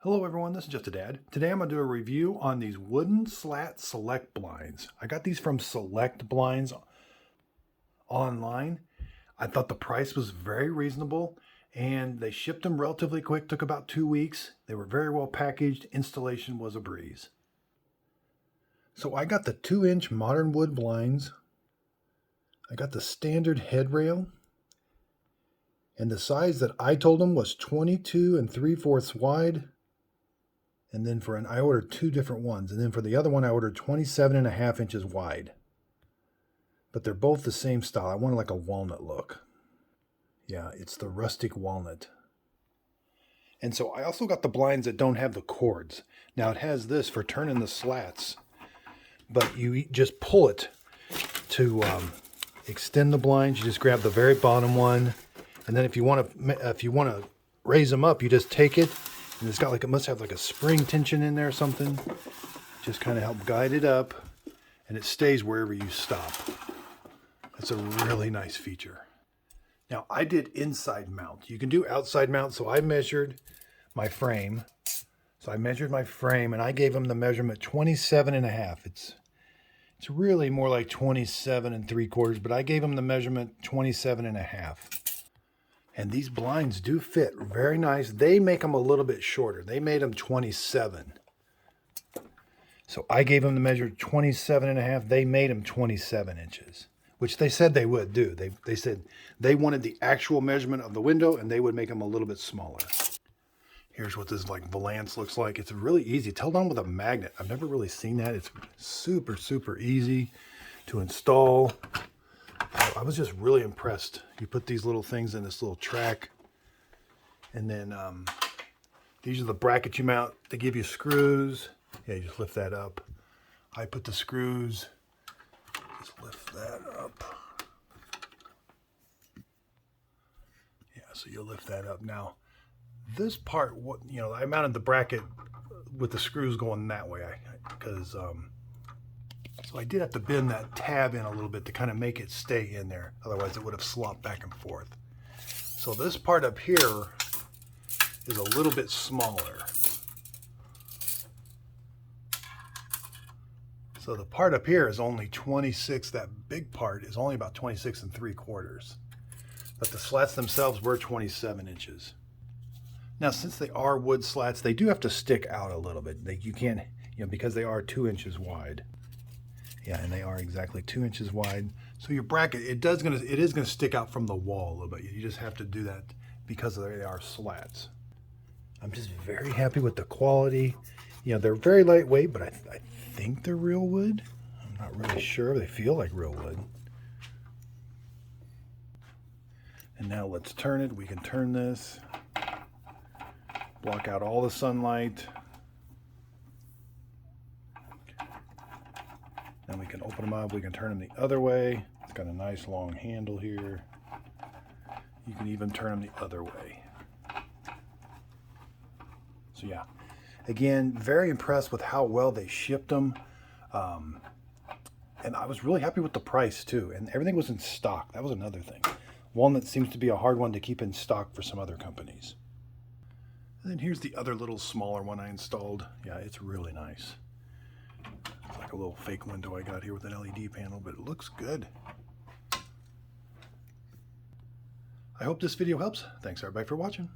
Hello everyone, this is Just a Dad. Today I'm going to do a review on these wooden slat select blinds. I got these from Select Blinds online. I thought the price was very reasonable and they shipped them relatively quick, took about 2 weeks. They were very well packaged, installation was a breeze. So I got the 2-inch modern wood blinds. I got the standard head rail. And the size that I told them was 22 3/4 wide. And then I ordered 2 different ones. And then for the other one, I ordered 27.5 inches wide. But they're both the same style. I wanted like a walnut look. Yeah, it's the rustic walnut. And so I also got the blinds that don't have the cords. Now it has this for turning the slats, but you just pull it to extend the blinds. You just grab the very bottom one, and then if you want to raise them up, you just take it. And it's got like, it must have like a spring tension in there or something. Just kind of help guide it up, and it stays wherever you stop. That's a really nice feature. Now I did inside mount. You can do outside mount, so I measured my frame. So I measured my frame and I gave them the measurement 27.5. It's really more like 27 3/4, but I gave them the measurement 27.5. And these blinds do fit very nice. They make them a little bit shorter. They made them 27. So I gave them the measure 27.5. They made them 27 inches, which they said they would do. They said they wanted the actual measurement of the window and they would make them a little bit smaller. Here's what this like valance looks like. It's really easy. It's held on with a magnet. I've never really seen that. It's super, super easy to install. I was just really impressed. You put these little things in this little track, and then these are the brackets you mount. They give you screws. Yeah, you just lift that up. I put the screws, just lift that up. Yeah, so you'll lift that up. Now, this part, I mounted the bracket with the screws going that way, because so I did have to bend that tab in a little bit to kind of make it stay in there. Otherwise it would have slopped back and forth. So this part up here is a little bit smaller. So the part up here is only 26. That big part is only about 26 3/4. But the slats themselves were 27 inches. Now, since they are wood slats, they do have to stick out a little bit. You can't, because they are 2 inches wide. Yeah, and they are exactly 2 inches wide. So your bracket, it is gonna stick out from the wall a little bit. You just have to do that because they are slats. I'm just very happy with the quality. They're very lightweight, but I think they're real wood. I'm not really sure. They feel like real wood. And now let's turn it. We can turn this. Block out all the sunlight. Then we can open them up. We can turn them the other way. It's got a nice long handle here. You can even turn them the other way. So yeah, again, very impressed with how well they shipped them. And I was really happy with the price too. And everything was in stock. That was another thing. Walnut seems to be a hard one to keep in stock for some other companies. And then here's the other little smaller one I installed. Yeah, it's really nice. It's like a little fake window I got here with an LED panel, but it looks good. I hope this video helps. Thanks everybody for watching.